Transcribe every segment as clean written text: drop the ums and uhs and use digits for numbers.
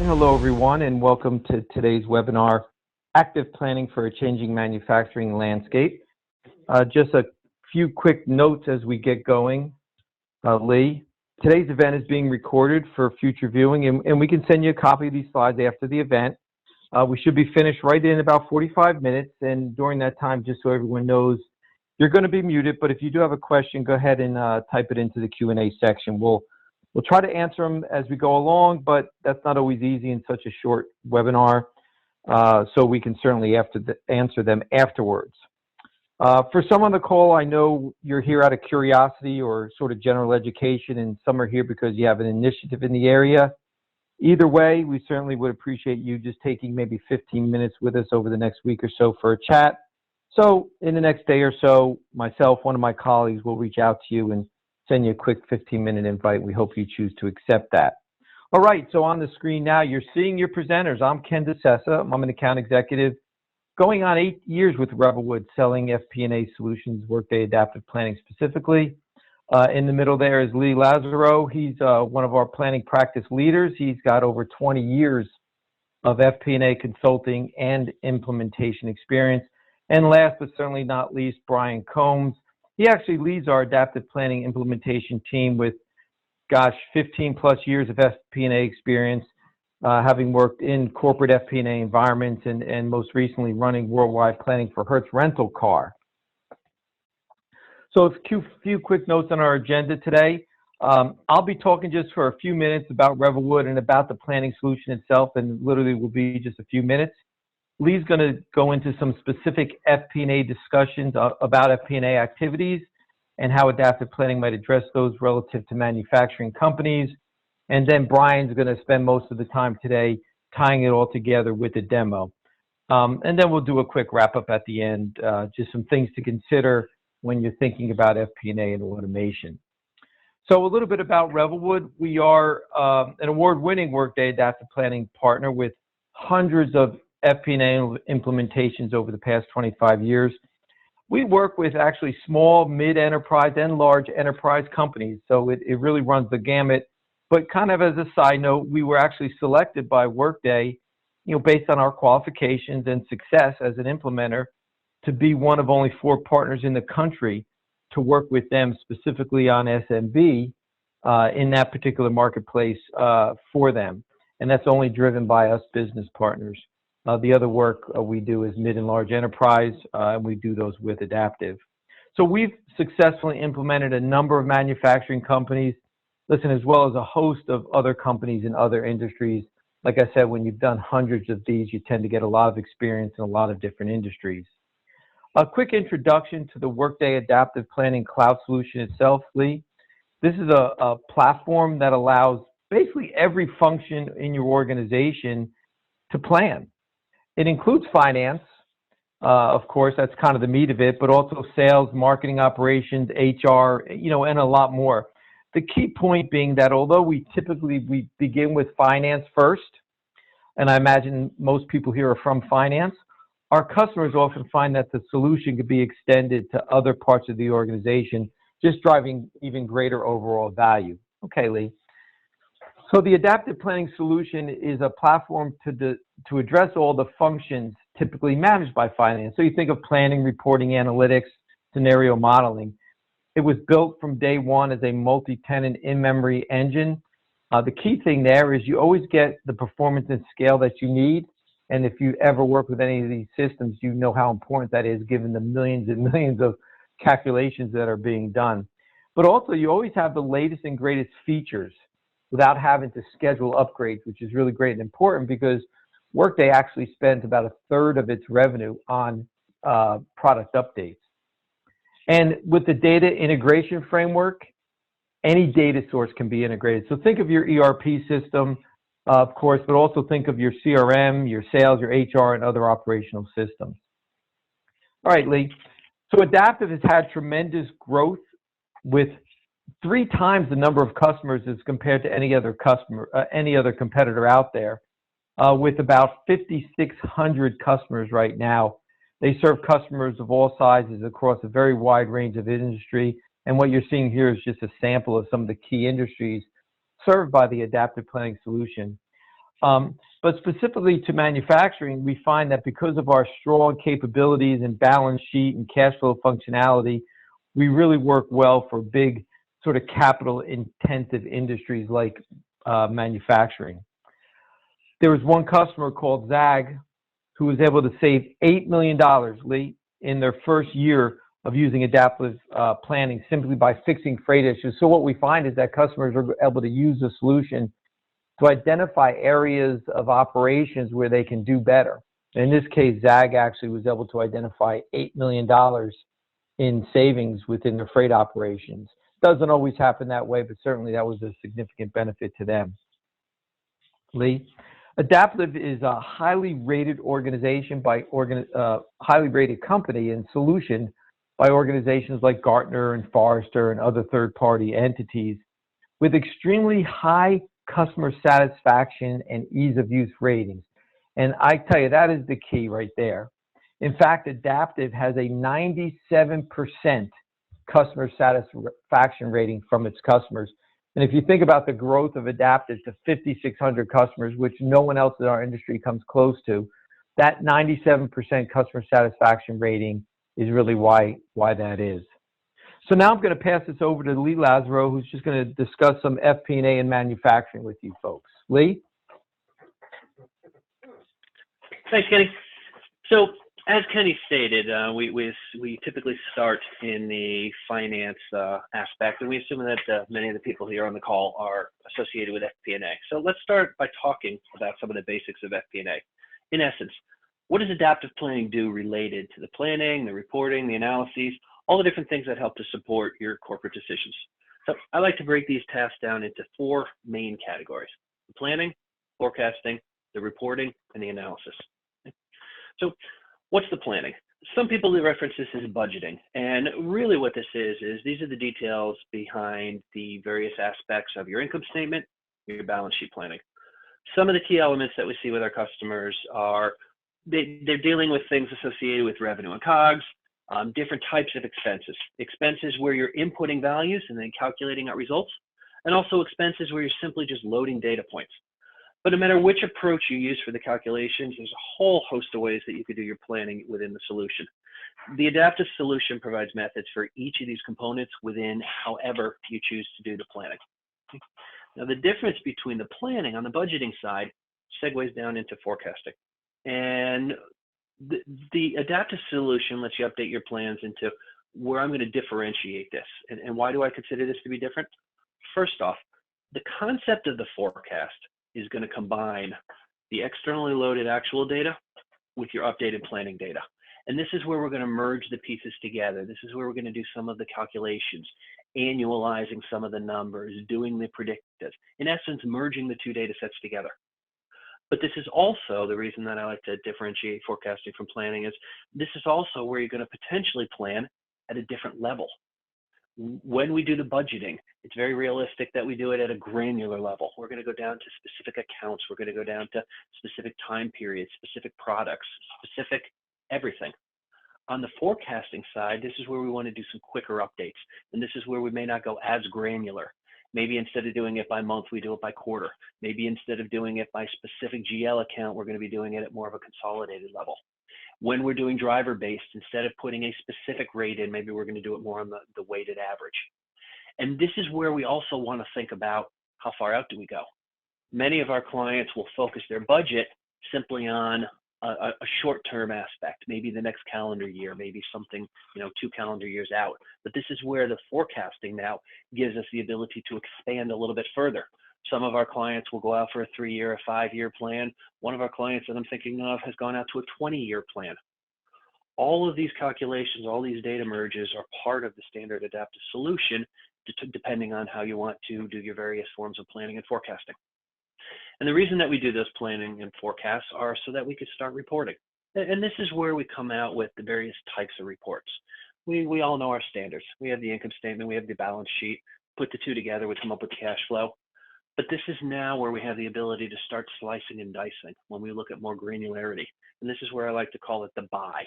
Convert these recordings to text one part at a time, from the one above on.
Hello, everyone, and welcome to today's webinar, Active Planning for a Changing Manufacturing Landscape. Just a few quick notes as we get going. Lee, today's event is being recorded for future viewing, and we can send you a copy of these slides after the event. We should be finished right in about 45 minutes, and during that time, just so everyone knows, you're going to be muted, but if you do have a question, go ahead and type it into the Q&A section. We'll try to answer them as we go along, but that's not always easy in such a short webinar, so we can certainly answer them afterwards. For some on the call, I know you're here out of curiosity or sort of general education, and some are here because you have an initiative in the area. Either way, we certainly would appreciate you just taking maybe 15 minutes with us over the next week or so for a chat. So in the next day or so, myself, one of my colleagues will reach out to you and send you a quick 15-minute invite. We hope you choose to accept that. All right, so on the screen now, you're seeing your presenters. I'm Ken DeCessa. I'm an account executive going on 8 years with Revelwood, selling FP&A solutions, Workday Adaptive Planning specifically. In the middle there is Lee Lazaro. He's one of our planning practice leaders. He's got over 20 years of FP&A consulting and implementation experience. And last but certainly not least, Brian Combs. He actually leads our adaptive planning implementation team with, 15 plus years of FP&A experience, having worked in corporate FP&A environments and most recently running worldwide planning for Hertz Rental Car. So a few quick notes on our agenda today. I'll be talking just for a few minutes about Revelwood and about the planning solution itself, and literally will be just a few minutes. Lee's going to go into some specific FP&A discussions about FP&A activities and how adaptive planning might address those relative to manufacturing companies. And then Brian's going to spend most of the time today tying it all together with a demo. And then we'll do a quick wrap up at the end, just some things to consider when you're thinking about FP&A and automation. So a little bit about Revelwood. We are an award-winning Workday Adaptive Planning partner with hundreds of FP&A implementations over the past 25 years. We work with actually small, mid-enterprise, and large enterprise companies, so it really runs the gamut. But kind of as a side note, we were actually selected by Workday, based on our qualifications and success as an implementer, to be one of only 4 partners in the country to work with them specifically on SMB in that particular marketplace for them. And that's only driven by us business partners. The other work we do is mid and large enterprise, and we do those with Adaptive. So we've successfully implemented a number of manufacturing companies, as well as a host of other companies in other industries. Like I said, when you've done hundreds of these, you tend to get a lot of experience in a lot of different industries. A quick introduction to the Workday Adaptive Planning Cloud solution itself, Lee. This is a platform that allows basically every function in your organization to plan. It includes finance, of course, that's kind of the meat of it, but also sales, marketing operations, HR, and a lot more. The key point being that although we begin with finance first, and I imagine most people here are from finance, our customers often find that the solution could be extended to other parts of the organization, just driving even greater overall value. Okay, Lee. So the adaptive planning solution is a platform to address all the functions typically managed by finance. So you think of planning, reporting, analytics, scenario modeling. It was built from day one as a multi-tenant in-memory engine. The key thing there is you always get the performance and scale that you need. And if you ever work with any of these systems, you know how important that is given the millions and millions of calculations that are being done. But also you always have the latest and greatest features without having to schedule upgrades, which is really great and important because Workday actually spends about 1/3 of its revenue on product updates. And with the data integration framework, any data source can be integrated. So think of your ERP system, of course, but also think of your CRM, your sales, your HR, and other operational systems. All right, Lee. So Adaptive has had tremendous growth with 3 times the number of customers as compared to any other competitor out there, with about 5,600 customers right now. They serve customers of all sizes across a very wide range of industry. And what you're seeing here is just a sample of some of the key industries served by the adaptive planning solution. But specifically to manufacturing, we find that because of our strong capabilities and balance sheet and cash flow functionality, we really work well for big sort of capital intensive industries like manufacturing. There was one customer called Zagg who was able to save $8 million, Lee, in their first year of using adaptive planning simply by fixing freight issues. So what we find is that customers are able to use the solution to identify areas of operations where they can do better. In this case, Zagg actually was able to identify $8 million in savings within their freight operations. Doesn't always happen that way, but certainly that was a significant benefit to them. Lee? Adaptive is a highly rated organization by highly rated company and solution by organizations like Gartner and Forrester and other third-party entities with extremely high customer satisfaction and ease of use ratings. And I tell you, that is the key right there. In fact, Adaptive has a 97% customer satisfaction rating from its customers. And if you think about the growth of Adaptive to 5,600 customers, which no one else in our industry comes close to, that 97% customer satisfaction rating is really why that is. So now I'm going to pass this over to Lee Lazaro, who's just going to discuss some FP&A and manufacturing with you folks. Lee? Thanks, Kenny. So as Kenny stated, we typically start in the finance aspect, and we assume that many of the people here on the call are associated with FP&A. So let's start by talking about some of the basics of FP&A. In essence, what does adaptive planning do related to the planning, the reporting, the analyses, all the different things that help to support your corporate decisions? So I like to break these tasks down into 4 main categories: the planning, forecasting, the reporting, and the analysis. So what's the planning? Some people reference this as budgeting, and really what this is these are the details behind the various aspects of your income statement, your balance sheet planning. Some of the key elements that we see with our customers are they're dealing with things associated with revenue and COGS, different types of expenses. Expenses where you're inputting values and then calculating out results, and also expenses where you're simply just loading data points. But no matter which approach you use for the calculations, there's a whole host of ways that you could do your planning within the solution. The adaptive solution provides methods for each of these components within however you choose to do the planning. Now, the difference between the planning on the budgeting side segues down into forecasting. And the adaptive solution lets you update your plans into where I'm going to differentiate this. And why do I consider this to be different? First off, the concept of the forecast is going to combine the externally loaded actual data with your updated planning data. And this is where we're going to merge the pieces together. This is where we're going to do some of the calculations, annualizing some of the numbers, doing the predictive. In essence, merging the 2 data sets together. But this is also the reason that I like to differentiate forecasting from planning is this is also where you're going to potentially plan at a different level. When we do the budgeting, it's very realistic that we do it at a granular level. We're going to go down to specific accounts. We're going to go down to specific time periods, specific products, specific everything. On the forecasting side, this is where we want to do some quicker updates. And this is where we may not go as granular. Maybe instead of doing it by month, we do it by quarter. Maybe instead of doing it by specific GL account, we're going to be doing it at more of a consolidated level. When we're doing driver-based, instead of putting a specific rate in, maybe we're going to do it more on the weighted average. And this is where we also want to think about how far out do we go. Many of our clients will focus their budget simply on a short-term aspect, maybe the next calendar year, maybe something, 2 calendar years out. But this is where the forecasting now gives us the ability to expand a little bit further. Some of our clients will go out for a 3-year, a 5-year plan. One of our clients that I'm thinking of has gone out to a 20-year plan. All of these calculations, all these data merges are part of the standard adaptive solution, depending on how you want to do your various forms of planning and forecasting. And the reason that we do those planning and forecasts are so that we could start reporting. And this is where we come out with the various types of reports. We all know our standards. We have the income statement, we have the balance sheet, put the 2 together, we come up with cash flow. But this is now where we have the ability to start slicing and dicing when we look at more granularity. And this is where I like to call it the buy.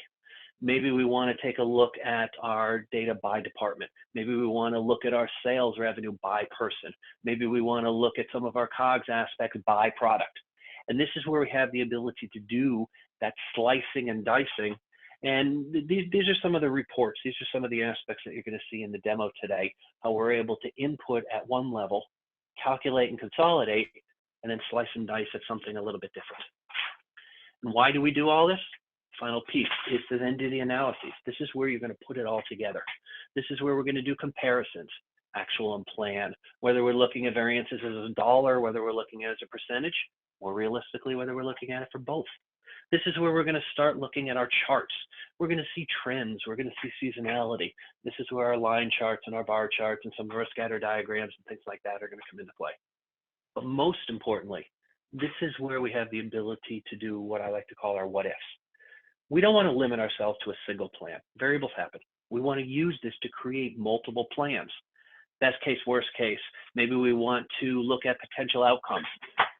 Maybe we want to take a look at our data by department. Maybe we want to look at our sales revenue by person. Maybe we want to look at some of our COGS aspects by product. And this is where we have the ability to do that slicing and dicing. And these are some of the reports. These are some of the aspects that you're going to see in the demo today, how we're able to input at one level, calculate and consolidate, and then slice and dice at something a little bit different. And why do we do all this? Final piece is to then do the analyses. This is where you're going to put it all together. This is where we're going to do comparisons, actual and plan, whether we're looking at variances as a dollar, whether we're looking at it as a percentage, or realistically, whether we're looking at it for both. This is where we're going to start looking at our charts. We're going to see trends. We're going to see seasonality. This is where our line charts and our bar charts and some of our scatter diagrams and things like that are going to come into play. But most importantly, this is where we have the ability to do what I like to call our what ifs. We don't want to limit ourselves to a single plan. Variables happen. We want to use this to create multiple plans. Best case, worst case. Maybe we want to look at potential outcomes.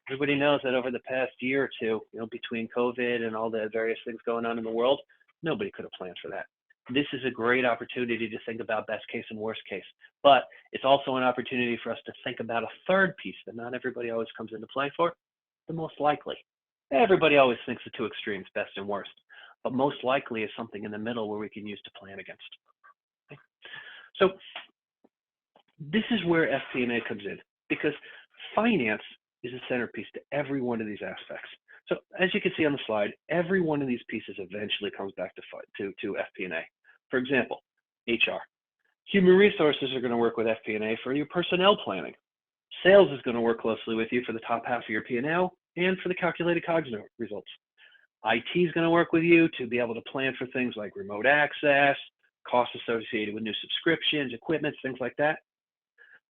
Everybody knows that over the past year or two, between COVID and all the various things going on in the world, nobody could have planned for that. This is a great opportunity to think about best case and worst case, but it's also an opportunity for us to think about a third piece that not everybody always comes into play for, the most likely. Everybody always thinks the two extremes, best and worst, but most likely is something in the middle where we can use to plan against. Okay. So this is where FP&A comes in, because finance is a centerpiece to every one of these aspects. So as you can see on the slide, every one of these pieces eventually comes back to FP&A. For example, HR. Human resources are going to work with FP&A for your personnel planning. Sales is going to work closely with you for the top half of your P&L and for the calculated COGS results. IT is going to work with you to be able to plan for things like remote access, costs associated with new subscriptions, equipment, things like that.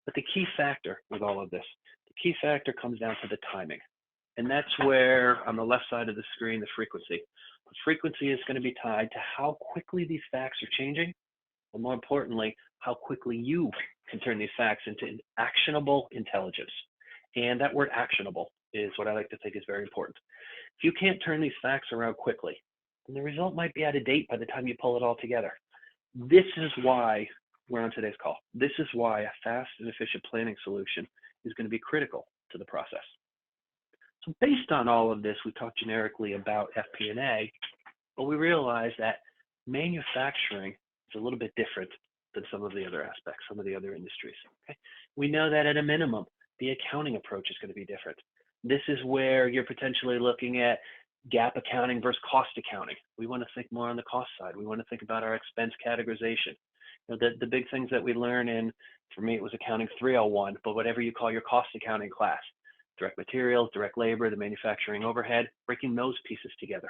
But the key factor with all of this, the key factor comes down to the timing. And that's where, on the left side of the screen, the frequency. The frequency is going to be tied to how quickly these facts are changing, and more importantly, how quickly you can turn these facts into actionable intelligence. And that word actionable is what I like to think is very important. If you can't turn these facts around quickly, then the result might be out of date by the time you pull it all together. This is why we're on today's call. This is why a fast and efficient planning solution is going to be critical to the process. So based on all of this, we talked generically about FP&A, but we realized that manufacturing is a little bit different than some of the other aspects, some of the other industries. Okay? We know that at a minimum, the accounting approach is going to be different. This is where you're potentially looking at GAAP accounting versus cost accounting. We want to think more on the cost side. We want to think about our expense categorization. The big things that we learn in, for me, it was accounting 301, but whatever you call your cost accounting class, direct materials, direct labor, the manufacturing overhead, breaking those pieces together.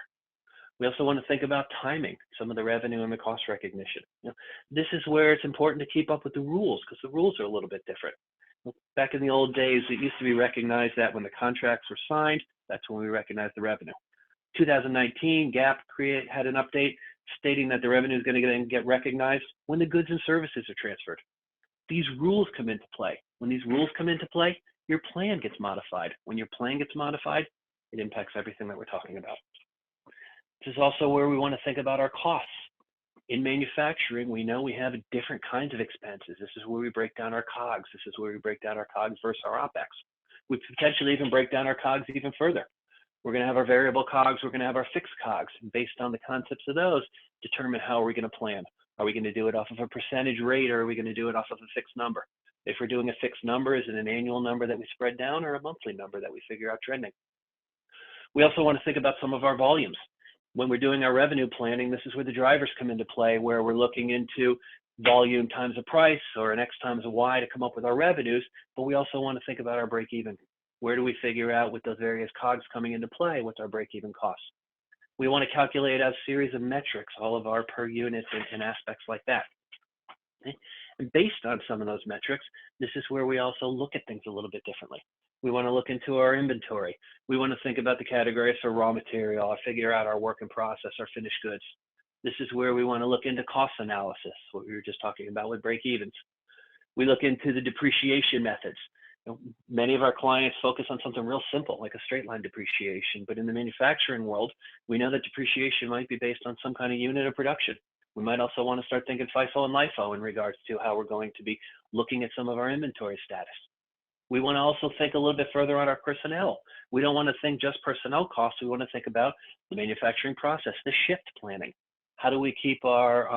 We also want to think about timing, some of the revenue and the cost recognition. This is where it's important to keep up with the rules, because the rules are a little bit different. Back in the old days, it used to be recognized that when the contracts were signed, that's when we recognized the revenue. 2019, GAAP had an update stating that the revenue is going to get recognized when the goods and services are transferred. These rules come into play. When these rules come into play, your plan gets modified. When your plan gets modified, it impacts everything that we're talking about. This is also where we want to think about our costs. In manufacturing, we know we have different kinds of expenses. This is where we break down our COGS. This is where we break down our COGS versus our OPEX. We potentially even break down our COGS even further. We're going to have our variable COGS. We're going to have our fixed COGS. And based on the concepts of those, determine how are we going to plan. Are we going to do it off of a percentage rate, or are we going to do it off of a fixed number? If we're doing a fixed number, is it an annual number that we spread down, or a monthly number that we figure out trending? We also want to think about some of our volumes. When we're doing our revenue planning, this is where the drivers come into play, where we're looking into volume times a price, or an X times a Y to come up with our revenues, but we also want to think about our break even. Where do we figure out with those various COGS coming into play, what's our break even costs? We want to calculate a series of metrics, all of our per units and aspects like that. Okay? And based on some of those metrics, this is where we also look at things a little bit differently. We want to look into our inventory. We want to think about the categories for raw material, or figure out our work in process, our finished goods. This is where we want to look into cost analysis, what we were just talking about with break evens. We look into the depreciation methods. Many of our clients focus on something real simple, like a straight line depreciation, but in the manufacturing world, we know that depreciation might be based on some kind of unit of production. We might also want to start thinking FIFO and LIFO in regards to how we're going to be looking at some of our inventory status. We want to also think a little bit further on our personnel. We don't want to think just personnel costs. We want to think about the manufacturing process, the shift planning. How do we keep our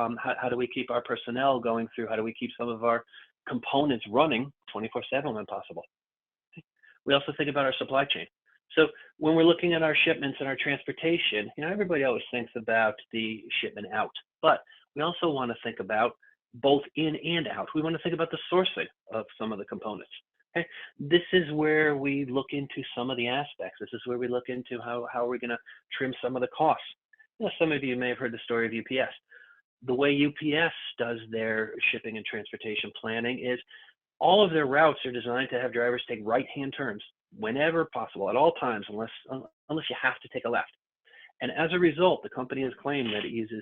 how do we keep our personnel going through? How do we keep some of our components running 24/7 when possible? We also think about our supply chain. So when we're looking at our shipments and our transportation, everybody always thinks about the shipment out, but we also want to think about both in and out. We want to think about the sourcing of some of the components. Okay, this is where we look into some of the aspects. This is where we look into how are we going to trim some of the costs. Some of you may have heard the story of UPS. The way UPS does their shipping and transportation planning is all of their routes are designed to have drivers take right-hand turns whenever possible, at all times, unless you have to take a left. And as a result, the company has claimed that it uses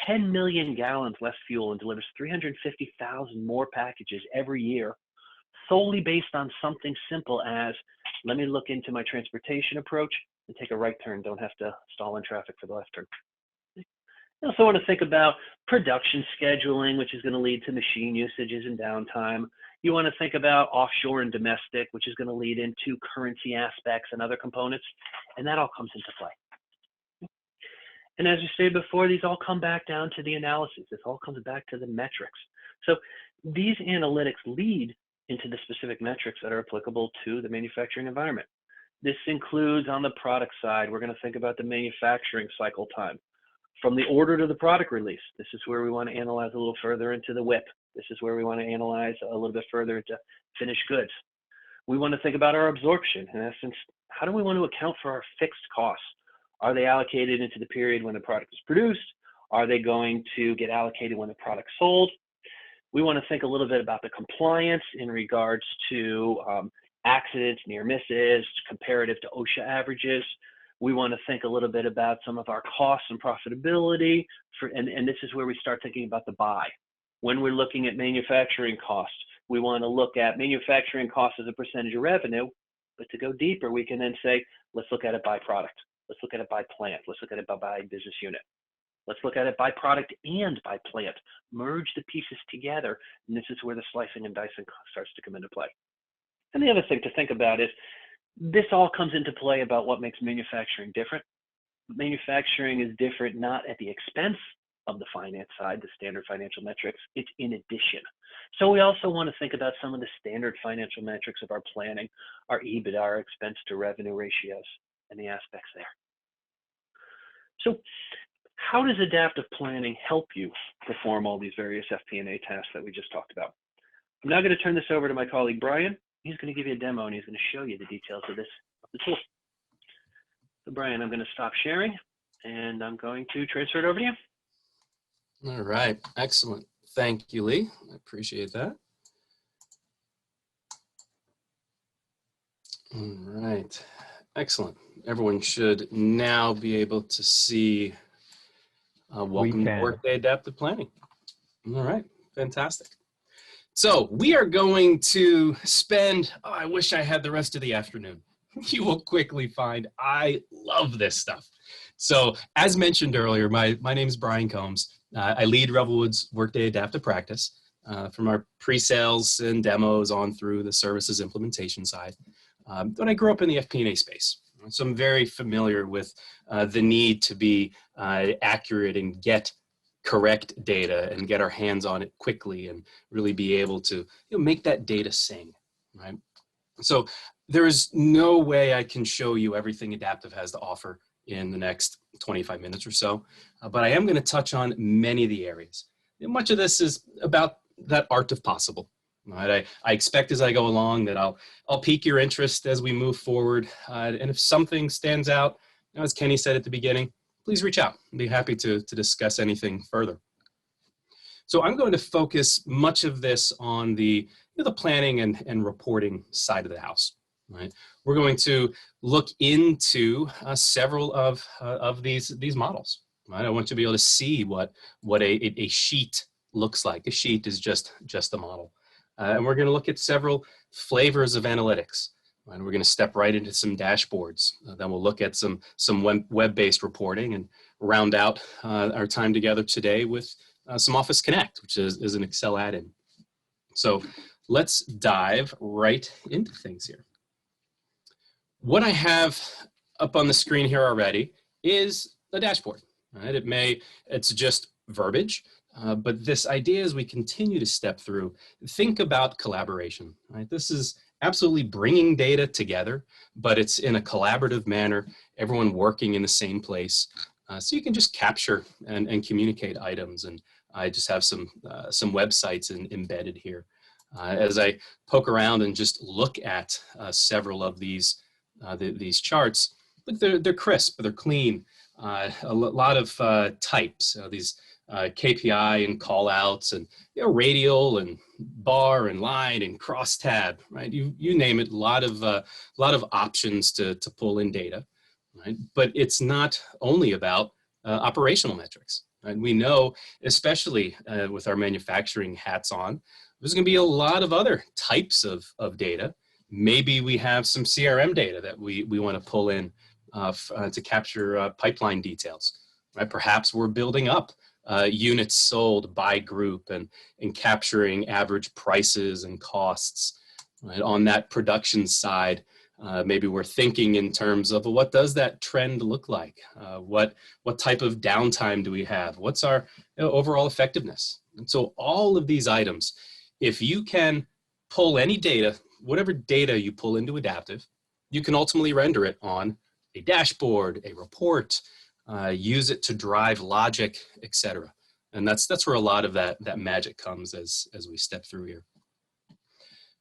10 million gallons less fuel and delivers 350,000 more packages every year, solely based on something simple as, let me look into my transportation approach and take a right turn, don't have to stall in traffic for the left turn. You also want to think about production scheduling, which is going to lead to machine usages and downtime. You want to think about offshore and domestic, which is going to lead into currency aspects and other components, and that all comes into play. And as we stated before, these all come back down to the analysis. This all comes back to the metrics. So these analytics lead into the specific metrics that are applicable to the manufacturing environment. This includes on the product side, we're going to think about the manufacturing cycle time. From the order to the product release, this is where we want to analyze a little further into the WIP. This is where we want to analyze a little bit further into finished goods. We want to think about our absorption. In essence, how do we want to account for our fixed costs? Are they allocated into the period when the product is produced? Are they going to get allocated when the product's sold? We want to think a little bit about the compliance in regards to accidents, near misses, comparative to OSHA averages. We want to think a little bit about some of our costs and profitability, and this is where we start thinking about the buy. When we're looking at manufacturing costs, we want to look at manufacturing costs as a percentage of revenue, but to go deeper, we can then say, let's look at it by product. Let's look at it by plant. Let's look at it by business unit. Let's look at it by product and by plant. Merge the pieces together, and this is where the slicing and dicing starts to come into play. And the other thing to think about is, this all comes into play about what makes manufacturing different. Manufacturing is different not at the expense of the finance side, the standard financial metrics, it's in addition. So we also want to think about some of the standard financial metrics of our planning, our EBITDA, our expense to revenue ratios, and the aspects there. So how does adaptive planning help you perform all these various FP&A tasks that we just talked about? I'm now going to turn this over to my colleague, Brian. He's going to give you a demo and he's going to show you the details of the tool. So Brian, I'm going to stop sharing and I'm going to transfer it over to you. All right, excellent. Thank you, Lee. I appreciate that. All right, excellent. Everyone should now be able to see welcome to Workday Adaptive Planning. All right, fantastic. So we are going to spend, I wish I had the rest of the afternoon. You will quickly find I love this stuff. So as mentioned earlier, my name is Brian Combs. I lead Revelwood's Workday Adaptive practice from our pre-sales and demos on through the services implementation side. But I grew up in the FP&A space, so I'm very familiar with the need to be accurate and get correct data and get our hands on it quickly and really be able to make that data sing, right? So there is no way I can show you everything Adaptive has to offer in the next 25 minutes or so, but I am going to touch on many of the areas. And much of this is about that art of possible. Right? I expect as I go along that I'll pique your interest as we move forward, and if something stands out, as Kenny said at the beginning, please reach out. I'd be happy to discuss anything further. So I'm going to focus much of this on the planning and reporting side of the house. Right? We're going to look into several of these models. Right? I want you to be able to see what a sheet looks like. A sheet is just a model. And we're going to look at several flavors of analytics. And we're going to step right into some dashboards. Then we'll look at some web-based reporting and round out our time together today with some Office Connect, which is an Excel add-in. So let's dive right into things here. What I have up on the screen here already is a dashboard. Right? It's just verbiage, but this idea as we continue to step through, think about collaboration. Right? This is absolutely bringing data together, but it's in a collaborative manner, everyone working in the same place. So you can just capture and communicate items. And I just have some websites embedded here. As I poke around and just look at several of these charts, look, they're crisp, they're clean. A lot of types, these KPI and call outs, and radial and bar and line and crosstab, right? You name it, a lot of options to pull in data, right? But it's not only about operational metrics. Right? We know, especially with our manufacturing hats on, there's going to be a lot of other types of data. Maybe we have some CRM data that we want to pull in to capture pipeline details. Right? Perhaps we're building up units sold by group and capturing average prices and costs. Right? On that production side, maybe we're thinking in terms of, well, what does that trend look like? What type of downtime do we have? What's our overall effectiveness? And so all of these items, if you can pull any data, whatever data you pull into Adaptive, you can ultimately render it on a dashboard, a report, use it to drive logic, etc. And that's where a lot of that magic comes as we step through here.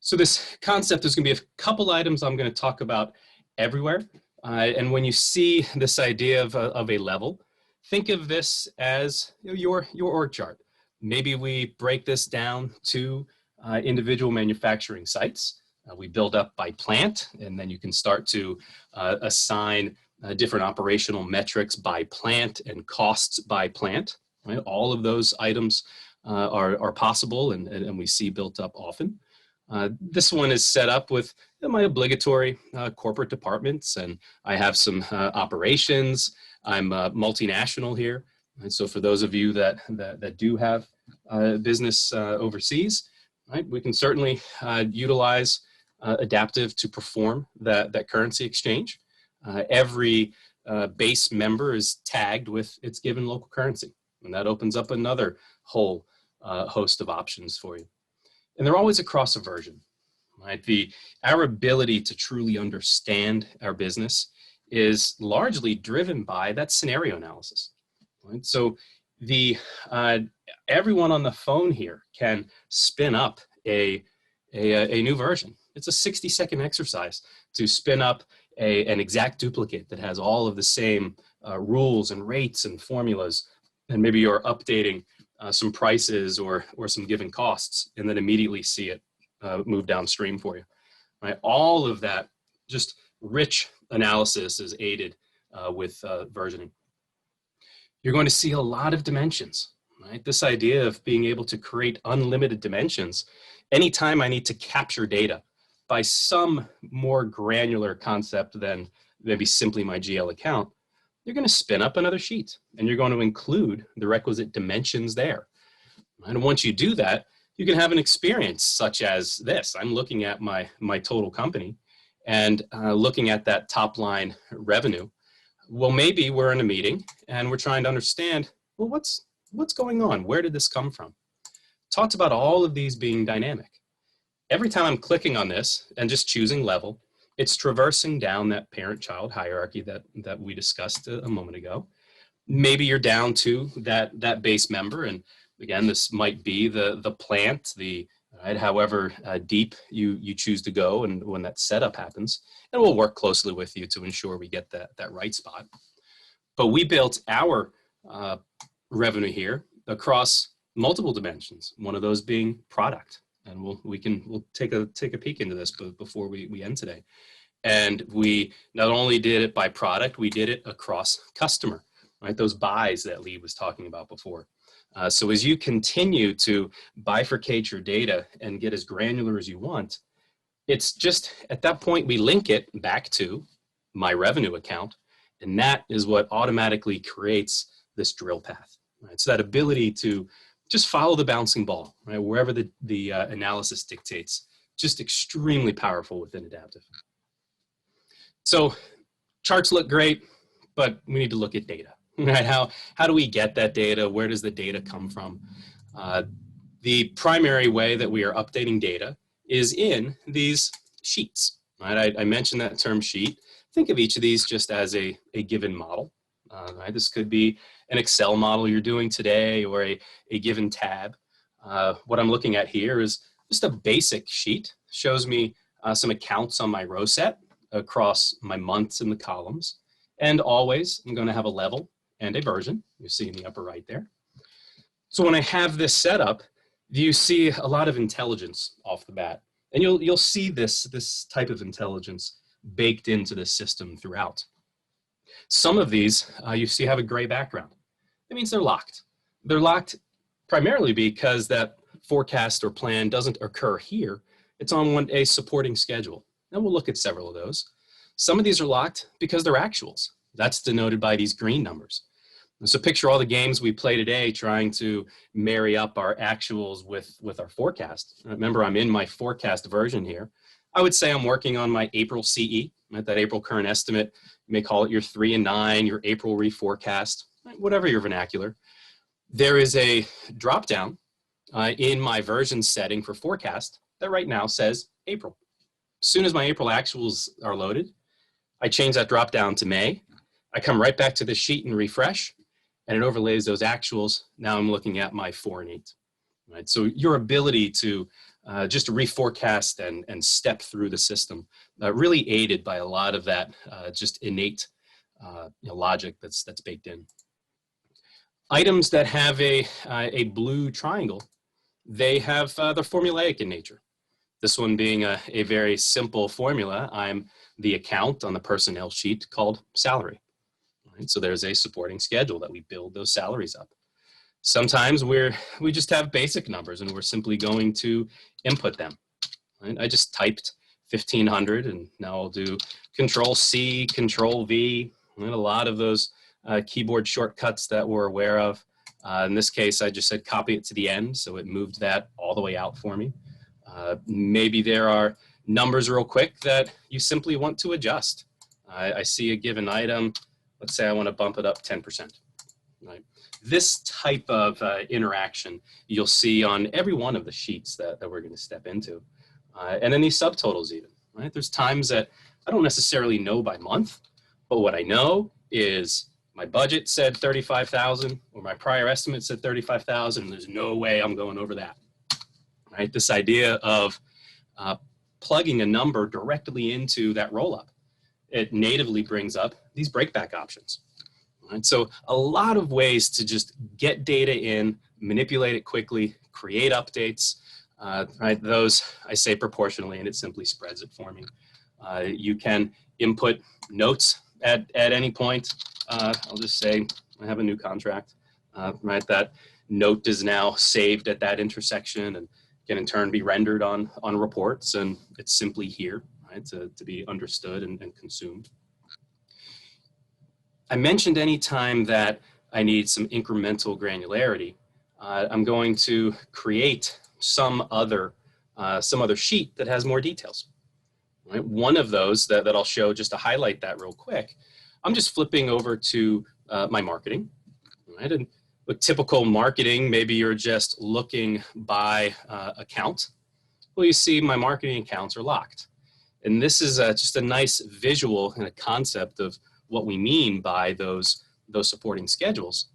So this concept is going to be a couple items I'm going to talk about everywhere. And when you see this idea of a level, think of this as your org chart. Maybe we break this down to individual manufacturing sites. We build up by plant, and then you can start to assign different operational metrics by plant and costs by plant. Right? All of those items are possible and we see built up often. This one is set up with my obligatory corporate departments, and I have some operations. I'm multinational here, and so for those of you that do have business overseas, right, we can certainly utilize Adaptive to perform that currency exchange. Every base member is tagged with its given local currency, and that opens up another whole host of options for you. And they're always across a version, right? Our ability to truly understand our business is largely driven by that scenario analysis, right? So everyone on the phone here can spin up a new version. It's a 60-second exercise to spin up an exact duplicate that has all of the same rules and rates and formulas, and maybe you're updating some prices or some given costs, and then immediately see it move downstream for you. Right? All of that just rich analysis is aided with versioning. You're going to see a lot of dimensions. Right? This idea of being able to create unlimited dimensions. Anytime I need to capture data by some more granular concept than maybe simply my GL account, you're going to spin up another sheet and you're going to include the requisite dimensions there. And once you do that, you can have an experience such as this. I'm looking at my total company and looking at that top line revenue. Well, maybe we're in a meeting and we're trying to understand, well, what's going on? Where did this come from? Talked about all of these being dynamic. Every time I'm clicking on this and just choosing level, it's traversing down that parent-child hierarchy that we discussed a moment ago. Maybe you're down to that base member, and again, this might be the plant, right, however deep you choose to go, and when that setup happens, and we'll work closely with you to ensure we get that right spot. But we built our revenue here across multiple dimensions. One of those being product. And we'll take a peek into this before we end today. And we not only did it by product, we did it across customer, right? Those buys that Lee was talking about before. So as you continue to bifurcate your data and get as granular as you want, it's just at that point we link it back to my revenue account, and that is what automatically creates this drill path. Right? So that ability to just follow the bouncing ball, right? Wherever the analysis dictates. Just extremely powerful within Adaptive. So charts look great, but we need to look at data, right? How do we get that data? Where does the data come from? The primary way that we are updating data is in these sheets, right? I mentioned that term sheet. Think of each of these just as a given model, right? This could be an Excel model you're doing today or a given tab. What I'm looking at here is just a basic sheet. Shows me some accounts on my row set across my months in the columns. And always, I'm going to have a level and a version. You see in the upper right there. So when I have this set up, you see a lot of intelligence off the bat. And you'll see this type of intelligence baked into the system throughout. Some of these you see have a gray background. That means they're locked. They're locked primarily because that forecast or plan doesn't occur here. It's on a supporting schedule. And we'll look at several of those. Some of these are locked because they're actuals. That's denoted by these green numbers. So picture all the games we play today trying to marry up our actuals with our forecast. Remember, I'm in my forecast version here. I would say I'm working on my April CE, right? That April current estimate. You may call it your 3 and 9, your April reforecast, right? Whatever your vernacular. There is a drop down in my version setting for forecast that right now says April. As soon as my April actuals are loaded, I change that drop down to May. I come right back to the sheet and refresh, and it overlays those actuals. Now I'm looking at my 4 and 8. Right? So your ability to just reforecast and step through the system, really aided by a lot of that just innate logic that's baked in. Items that have a blue triangle, they're formulaic in nature. This one being a very simple formula. I'm the account on the personnel sheet called salary. Right? So there's a supporting schedule that we build those salaries up. Sometimes we just have basic numbers and we're simply going to input them. Right? I just typed 1500 and now I'll do Control C, Control V, and a lot of those keyboard shortcuts that we're aware of. In this case, I just said copy it to the end, so it moved that all the way out for me. Maybe there are numbers real quick that you simply want to adjust. I see a given item. Let's say I want to bump it up 10%. Right? This type of interaction you'll see on every one of the sheets that we're going to step into. And then these subtotals even. Right? There's times that I don't necessarily know by month, but what I know is my budget said 35,000 or my prior estimate said 35,000 and there's no way I'm going over that. Right? This idea of plugging a number directly into that roll-up, it natively brings up these breakback options. Right? So a lot of ways to just get data in, manipulate it quickly, create updates. Right? Those I say proportionally, and it simply spreads it for me. You can input notes at any point. I'll just say I have a new contract. Right? That note is now saved at that intersection and can in turn be rendered on reports, and it's simply here, right, to be understood and consumed. I mentioned any time that I need some incremental granularity, I'm going to create some other sheet that has more details. Right? One of those that I'll show just to highlight that real quick, I'm just flipping over to my marketing, right? And with typical marketing, maybe you're just looking by account. Well, you see my marketing accounts are locked. And this is just a nice visual and a concept of what we mean by those supporting schedules.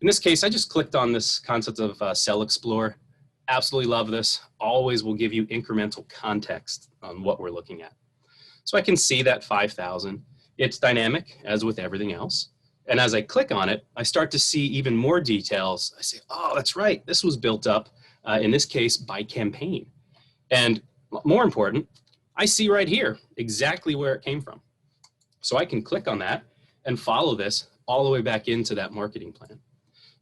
In this case, I just clicked on this concept of Cell Explorer. Absolutely love this. Always will give you incremental context on what we're looking at. So I can see that 5,000. It's dynamic, as with everything else. And as I click on it, I start to see even more details. I say, oh, that's right. This was built up, in this case, by campaign. And more important, I see right here exactly where it came from. So I can click on that and follow this all the way back into that marketing plan.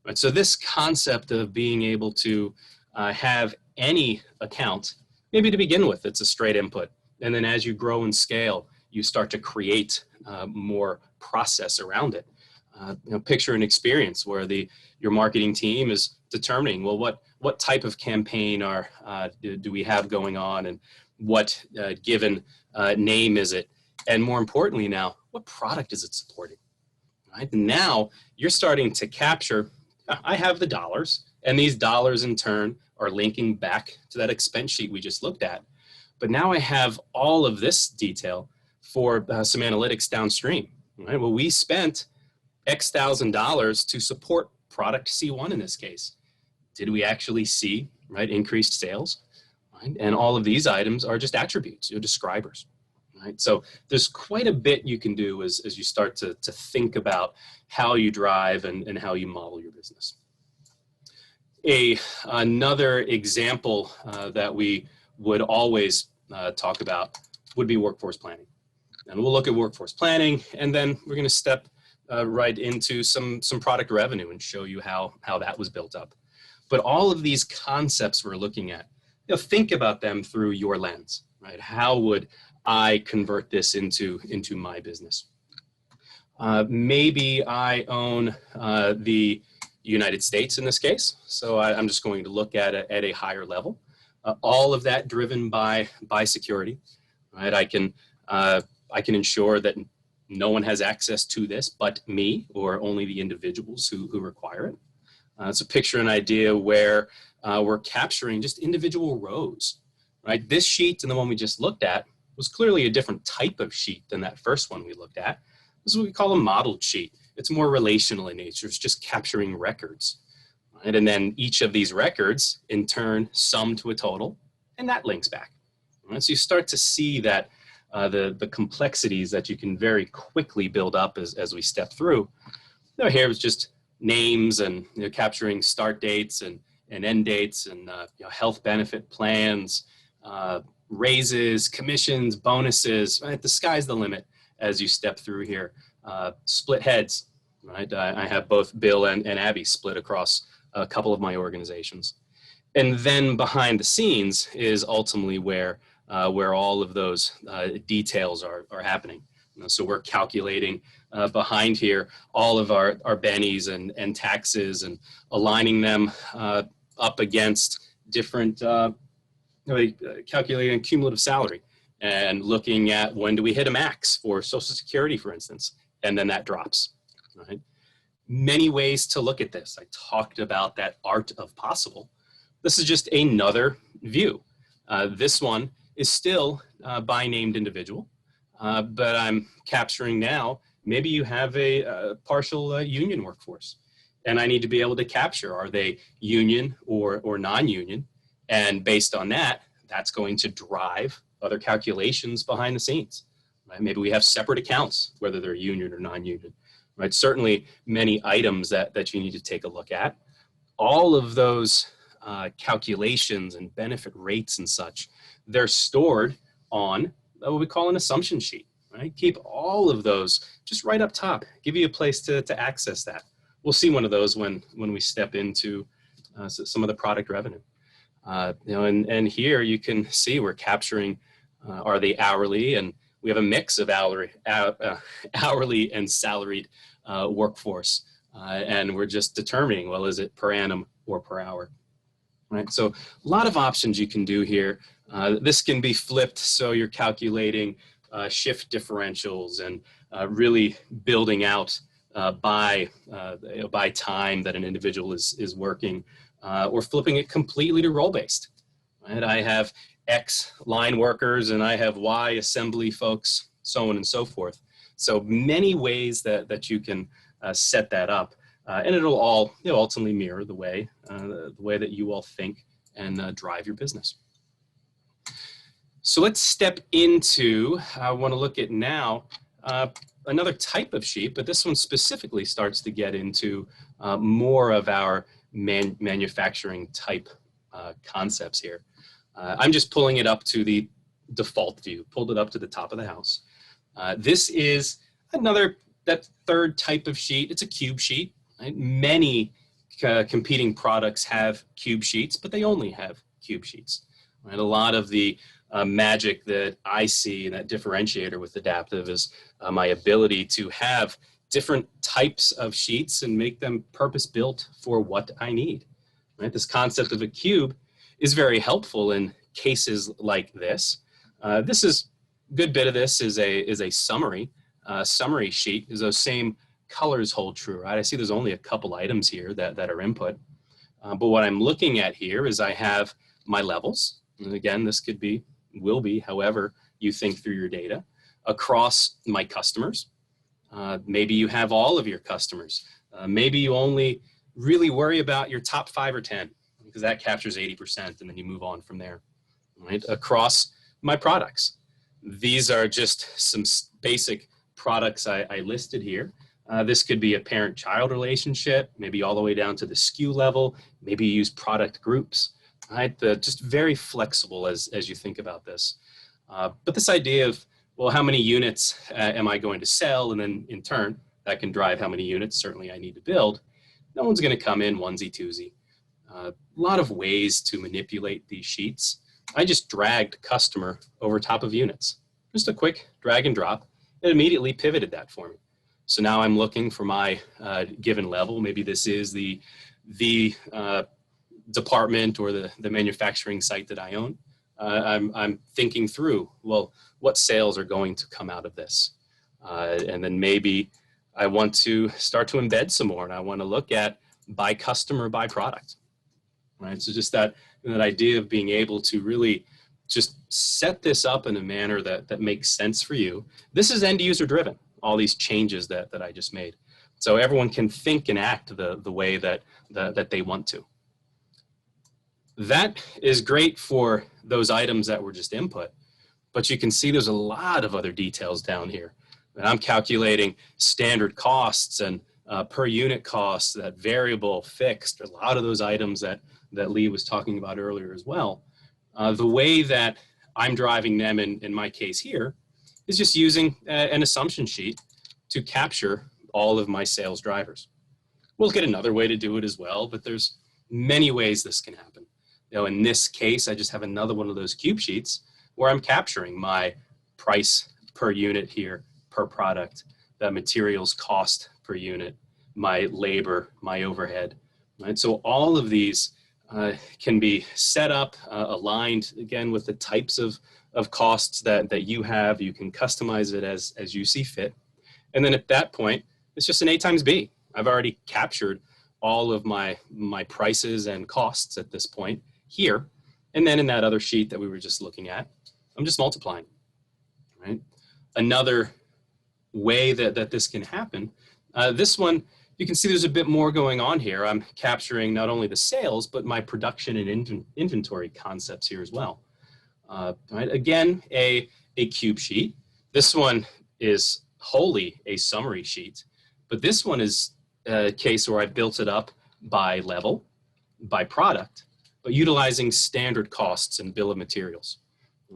Right, so this concept of being able to have any account, maybe to begin with, it's a straight input. And then as you grow and scale, you start to create more process around it. Picture an experience where your marketing team is determining, well, what type of campaign do we have going on, and what given name is it? And more importantly now, what product is it supporting? Right? Now you're starting to capture, I have the dollars, and these dollars in turn are linking back to that expense sheet we just looked at. But now I have all of this detail for some analytics downstream. Right? Well, we spent X thousand dollars to support product C1 in this case. Did we actually see, right, increased sales? Right? And all of these items are just attributes, describers. Right? So there's quite a bit you can do as you start to think about how you drive and how you model your business. Another example that we would always talk about would be workforce planning. And we'll look at workforce planning, and then we're going to step right into some product revenue and show you how that was built up. But all of these concepts we're looking at, think about them through your lens, right? How would I convert this into my business? Maybe I own the United States in this case, so I'm just going to look at it at a higher level. All of that driven by security, right? I can ensure that no one has access to this but me, or only the individuals who require it. It's a picture an idea where we're capturing just individual rows, right? This sheet and the one we just looked at was clearly a different type of sheet than that first one we looked at. This is what we call a modeled sheet. It's more relational in nature. It's just capturing records, right? And then each of these records in turn sum to a total, and that links back. Right? So you start to see that the complexities that you can very quickly build up as we step through. Here is just names and capturing start dates and end dates, and health benefit plans, raises, commissions, bonuses. Right? The sky's the limit as you step through here. Split heads. Right? I have both Bill and Abby split across a couple of my organizations. And then behind the scenes is ultimately where all of those details are happening. So we're calculating behind here all of our bennies and taxes, and aligning them up against different, calculating cumulative salary, and looking at when do we hit a max for Social Security, for instance, and then that drops. Right? Many ways to look at this. I talked about that art of possible. This is just another view. This one is still by named individual, but I'm capturing now, maybe you have a partial union workforce, and I need to be able to capture, are they union or non-union? And based on that, that's going to drive other calculations behind the scenes. Right? Maybe we have separate accounts, whether they're union or non-union. Right? Certainly many items that you need to take a look at. All of those calculations and benefit rates and such, they're stored on what we call an assumption sheet. Right? Keep all of those just right up top. Give you a place to access that. We'll see one of those when we step into some of the product revenue. And here you can see we're capturing, are they hourly? And we have a mix of hourly and salaried workforce. And we're just determining, well, is it per annum or per hour? Right? So a lot of options you can do here. This can be flipped, so you're calculating shift differentials and really building out by time that an individual is working, or flipping it completely to role-based. Right? I have X line workers and I have Y assembly folks, so on and so forth. So many ways that you can set that up, and it'll all ultimately mirror the way that you all think and drive your business. So let's step into, I want to look at now another type of sheet, but this one specifically starts to get into more of our manufacturing type concepts here. I'm just pulling it up to the default view, pulled it up to the top of the house. This is that third type of sheet. It's a cube sheet. Right? Many competing products have cube sheets, but they only have cube sheets. Right? A lot of the magic that I see, that differentiator with Adaptive, is my ability to have different types of sheets and make them purpose-built for what I need. right? This concept of a cube is very helpful in cases like this. This is good bit of this is a summary sheet. Is those same colors hold true, right? I see there's only a couple items here that are input. But what I'm looking at here is I have my levels. And again, this could be, will be, however you think through your data, across my customers. Maybe you have all of your customers. Maybe you only really worry about your top 5 or 10, because that captures 80%, and then you move on from there, right? Across my products. These are just some basic products I listed here. This could be a parent-child relationship, maybe all the way down to the SKU level. Maybe you use product groups, right? Just very flexible as you think about this. But this idea of, well, how many units am I going to sell? And then in turn, that can drive how many units certainly I need to build. No one's going to come in onesie twosie. A lot of ways to manipulate these sheets. I just dragged customer over top of units. Just a quick drag and drop. It immediately pivoted that for me. So now I'm looking for my given level. Maybe this is the department or the manufacturing site that I own. I'm thinking through, well, what sales are going to come out of this? And then maybe I want to start to embed some more, and I want to look at by customer, by product, right? So just that idea of being able to really just set this up in a manner that makes sense for you. This is end user driven, all these changes that I just made. So everyone can think and act the way that they want to. That is great for those items that were just input, but you can see there's a lot of other details down here. And I'm calculating standard costs and per unit costs, that variable, fixed, a lot of those items that Lee was talking about earlier as well. The way that I'm driving them in my case here is just using an assumption sheet to capture all of my sales drivers. We'll get another way to do it as well, but there's many ways this can happen. You know, in this case, I just have another one of those cube sheets where I'm capturing my price per unit here, per product, the materials cost per unit, my labor, my overhead, right? So all of these can be set up, aligned, again, with the types of costs that you have. You can customize it as you see fit. And then at that point, it's just an A times B. I've already captured all of my prices and costs at this point here. And then in that other sheet that we were just looking at, I'm just multiplying, right? Another way that this can happen, this one, you can see there's a bit more going on here. I'm capturing not only the sales, but my production and inventory concepts here as well. Right? Again, a cube sheet. This one is wholly a summary sheet, but this one is a case where I built it up by level, by product, but utilizing standard costs and bill of materials.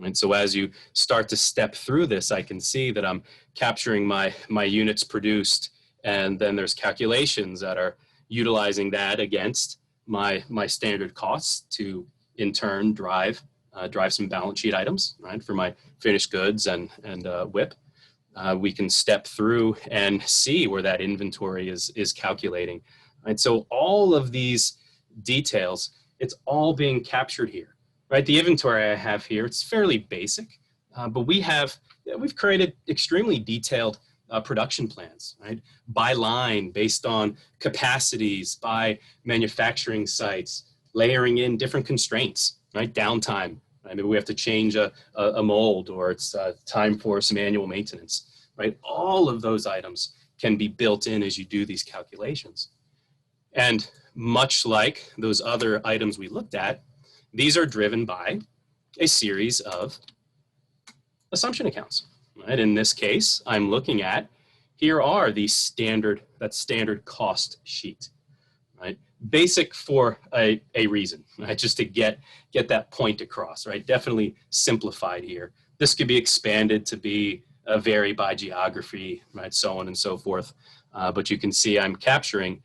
And so as you start to step through this, I can see that I'm capturing my units produced, and then there's calculations that are utilizing that against my standard costs to in turn drive some balance sheet items, right, for my finished goods and WIP. We can step through and see where that inventory is calculating. Right? So all of these details, it's all being captured here. Right, the inventory I have here, it's fairly basic, but we've created extremely detailed production plans, right? By line, based on capacities, by manufacturing sites, layering in different constraints, right? Downtime, right? Maybe we have to change a mold, or it's time for some annual maintenance, right? All of those items can be built in as you do these calculations. And much like those other items we looked at, these are driven by a series of assumption accounts, right? In this case, I'm looking at, here are the standard cost sheet, right? Basic for a reason, right? Just to get that point across, right? Definitely simplified here. This could be expanded to be vary by geography, right? So on and so forth. But you can see I'm capturing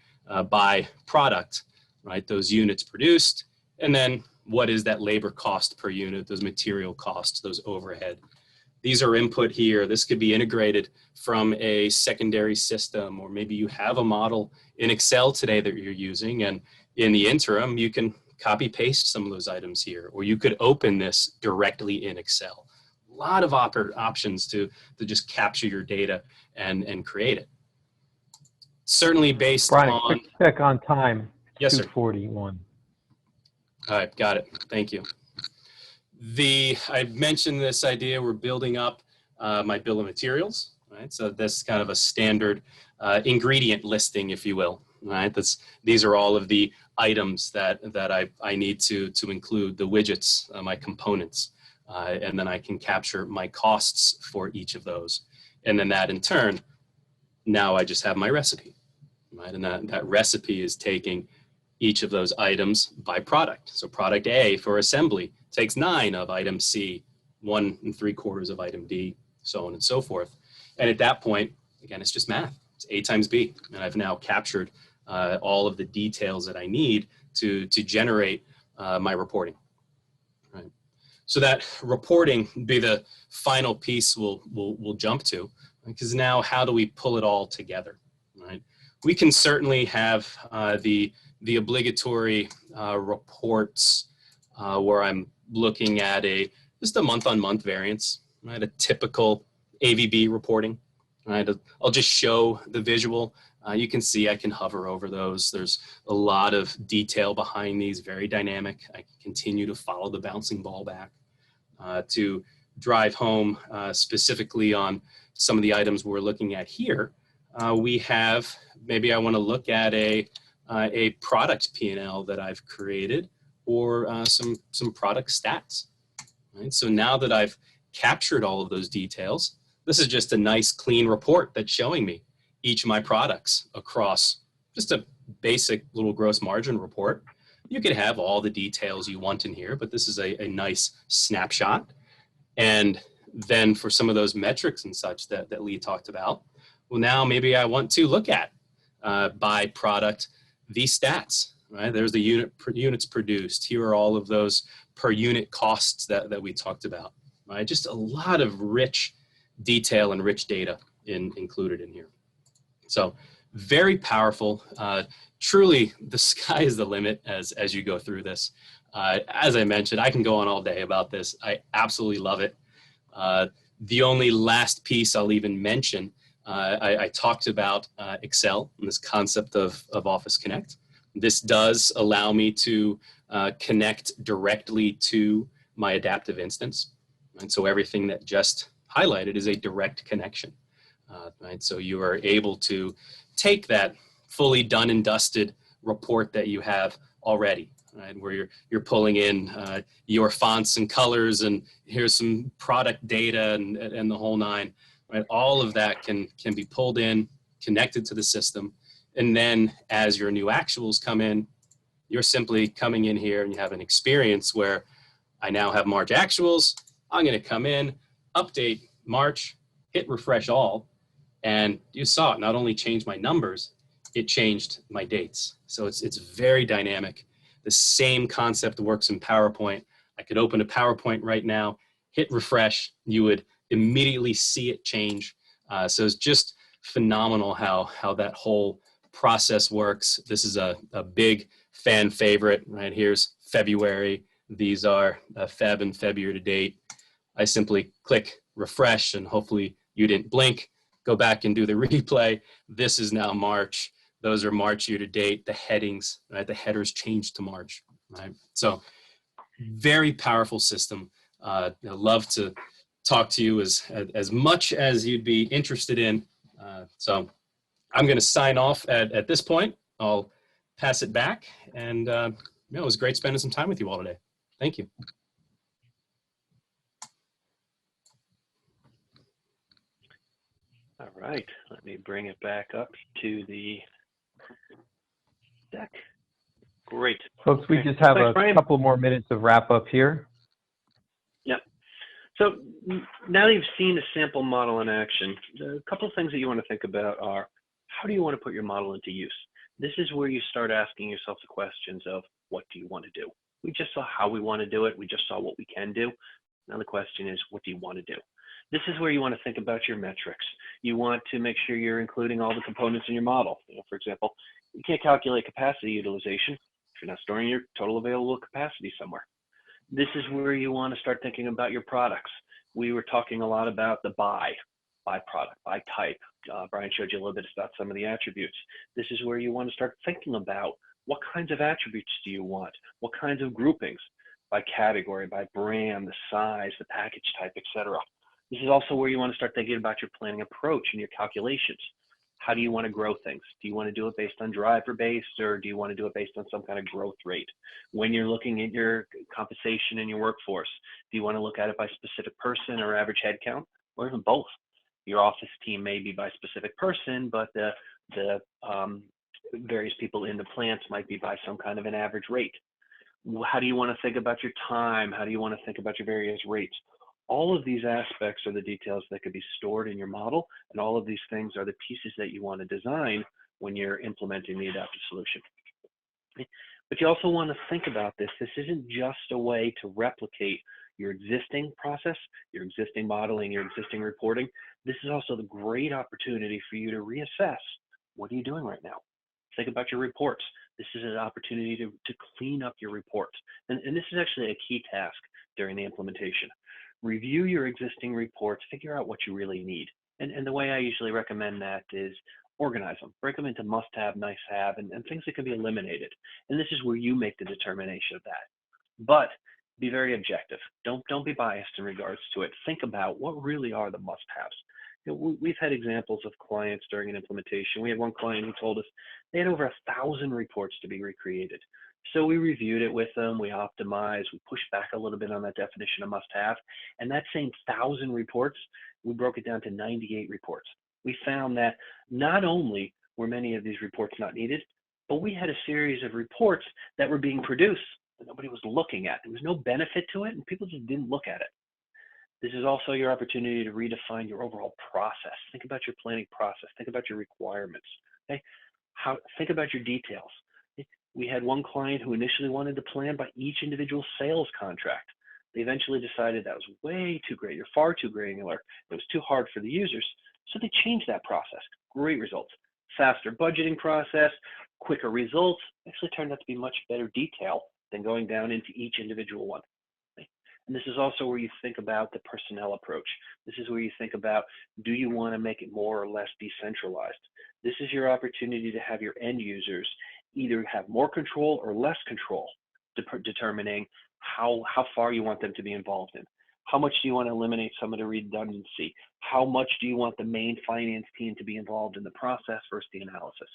by product, right? Those units produced, and then what is that labor cost per unit, those material costs, those overhead. These are input here. This could be integrated from a secondary system, or maybe you have a model in Excel today that you're using, and In the interim, you can copy paste some of those items here, or you could open this directly in Excel. A lot of options to just capture your data and create it. Certainly based Brian, on... quick check on time. Yes, sir. 2:41. All right, got it. Thank you. I mentioned this idea, we're building up my bill of materials, right? So this is kind of a standard ingredient listing, if you will, right? These are all of the items that I need to include, the widgets, my components, and then I can capture my costs for each of those. And then that in turn, now I just have my recipe, right? And that recipe is taking each of those items by product. So product A for assembly takes 9 of item C, 1 3/4 of item D, so on and so forth. And at that point, again, it's just math. It's A times B. And I've now captured all of the details that I need to generate my reporting. Right. So that reporting will be the final piece we'll jump to, because now how do we pull it all together, right? We can certainly have the obligatory reports where I'm looking at just a month-on-month variance, right? A typical AVB reporting, right? I'll just show the visual. You can see I can hover over those. There's a lot of detail behind these, very dynamic. I can continue to follow the bouncing ball back to drive home specifically on some of the items we're looking at here. We have, maybe I want to look at a product P&L that I've created, or some product stats. Right? So now that I've captured all of those details, this is just a nice clean report that's showing me each of my products across just a basic little gross margin report. You could have all the details you want in here, but this is a nice snapshot. And then for some of those metrics and such that Lee talked about, well, now maybe I want to look at by product these stats, right? There's the units produced. Here are all of those per unit costs that we talked about, right? Just a lot of rich detail and rich data included in here. So very powerful. Truly, the sky is the limit as you go through this. As I mentioned, I can go on all day about this. I absolutely love it. The only last piece I'll even mention, I talked about Excel and this concept of Office Connect. This does allow me to connect directly to my adaptive instance. And so everything that just highlighted is a direct connection. Right? So you are able to take that fully done and dusted report that you have already, right? Where you're pulling in your fonts and colors, and here's some product data and the whole nine. Right? All of that can be pulled in, connected to the system, and then as your new actuals come in, you're simply coming in here and you have an experience where I now have March actuals. I'm going to come in, update March, hit refresh all, and you saw it not only changed my numbers, it changed my dates. So it's very dynamic. The same concept works in PowerPoint. I could open a PowerPoint right now, hit refresh, you would immediately see it change. So it's just phenomenal how that whole process works. This is a big fan favorite, right? Here's February. These are Feb and February to date. I simply click refresh, and hopefully you didn't blink. Go back and do the replay. This is now March. Those are March year to date. The headings, right? The headers changed to March, right? So very powerful system. I'd love to talk to you as much as you'd be interested in. So I'm going to sign off at this point. I'll pass it back. And it was great spending some time with you all today. Thank you. All right, let me bring it back up to the deck. Great. Folks, we just have Thanks, a Brian. couple more minutes of wrap up here. Yep. So now you've seen a sample model in action, a couple of things that you want to think about are, how do you want to put your model into use? This is where you start asking yourself the questions of, what do you want to do? We just saw how we want to do it. We just saw what we can do. Now the question is, what do you want to do? This is where you want to think about your metrics. You want to make sure you're including all the components in your model. For example, you can't calculate capacity utilization if you're not storing your total available capacity somewhere. This is where you want to start thinking about your products. We were talking a lot about the buy product, by type. Brian showed you a little bit about some of the attributes. This is where you want to start thinking about what kinds of attributes do you want? What kinds of groupings by category, by brand, the size, the package type, etc. This is also where you want to start thinking about your planning approach and your calculations. How do you want to grow things? Do you want to do it based on driver based, or do you want to do it based on some kind of growth rate? When you're looking at your compensation in your workforce, do you want to look at it by specific person or average head count, or even both? Your office team may be by specific person, but the various people in the plants might be by some kind of an average rate. How do you want to think about your time? How do you want to think about your various rates? All of these aspects are the details that could be stored in your model, and all of these things are the pieces that you want to design when you're implementing the adaptive solution. But you also want to think about this. This isn't just a way to replicate your existing process, your existing modeling, your existing reporting. This is also the great opportunity for you to reassess. What are you doing right now? Think about your reports. This is an opportunity to clean up your reports. And this is actually a key task during the implementation. Review your existing reports, figure out what you really need. And the way I usually recommend that is organize them, break them into must-have, nice-have, and things that can be eliminated. And this is where you make the determination of that. But be very objective. Don't be biased in regards to it. Think about what really are the must-haves. You know, we've had examples of clients during an implementation. We had one client who told us they had over 1,000 reports to be recreated. So we reviewed it with them, we optimized, we pushed back a little bit on that definition of must-have, and that same 1,000 reports, we broke it down to 98 reports. We found that not only were many of these reports not needed, but we had a series of reports that were being produced that nobody was looking at. There was no benefit to it, and people just didn't look at it. This is also your opportunity to redefine your overall process. Think about your planning process. Think about your requirements. Okay? Think about your details. We had one client who initially wanted to plan by each individual sales contract. They eventually decided that was way too great, or far too granular. It was too hard for the users. So they changed that process. Great results. Faster budgeting process, quicker results. Actually turned out to be much better detail than going down into each individual one. And this is also where you think about the personnel approach. This is where you think about, do you want to make it more or less decentralized? This is your opportunity to have your end users either have more control or less control, determining how far you want them to be involved in. How much do you want to eliminate some of the redundancy? How much do you want the main finance team to be involved in the process versus the analysis?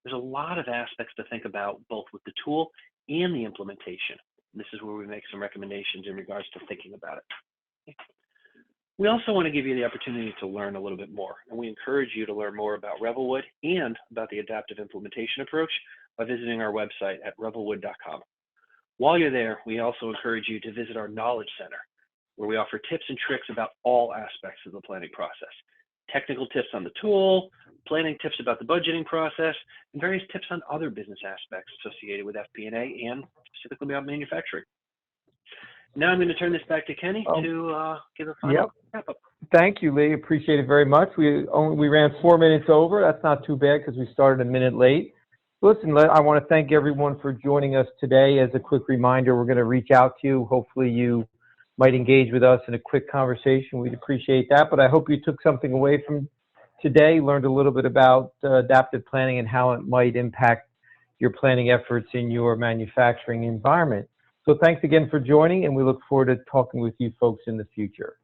There's a lot of aspects to think about, both with the tool and the implementation. This is where we make some recommendations in regards to thinking about it. We also want to give you the opportunity to learn a little bit more, and we encourage you to learn more about Revelwood and about the adaptive implementation approach by visiting our website at revelwood.com. While you're there, we also encourage you to visit our Knowledge Center, where we offer tips and tricks about all aspects of the planning process. Technical tips on the tool, planning tips about the budgeting process, and various tips on other business aspects associated with FP&A and specifically about manufacturing. Now I'm going to turn this back to Kenny to give a final wrap-up. Thank you, Lee. Appreciate it very much. We ran 4 minutes over. That's not too bad because we started a minute late. Listen, I want to thank everyone for joining us today. As a quick reminder, we're going to reach out to you. Hopefully you might engage with us in a quick conversation. We'd appreciate that. But I hope you took something away from today, learned a little bit about adaptive planning and how it might impact your planning efforts in your manufacturing environment. So thanks again for joining, and we look forward to talking with you folks in the future.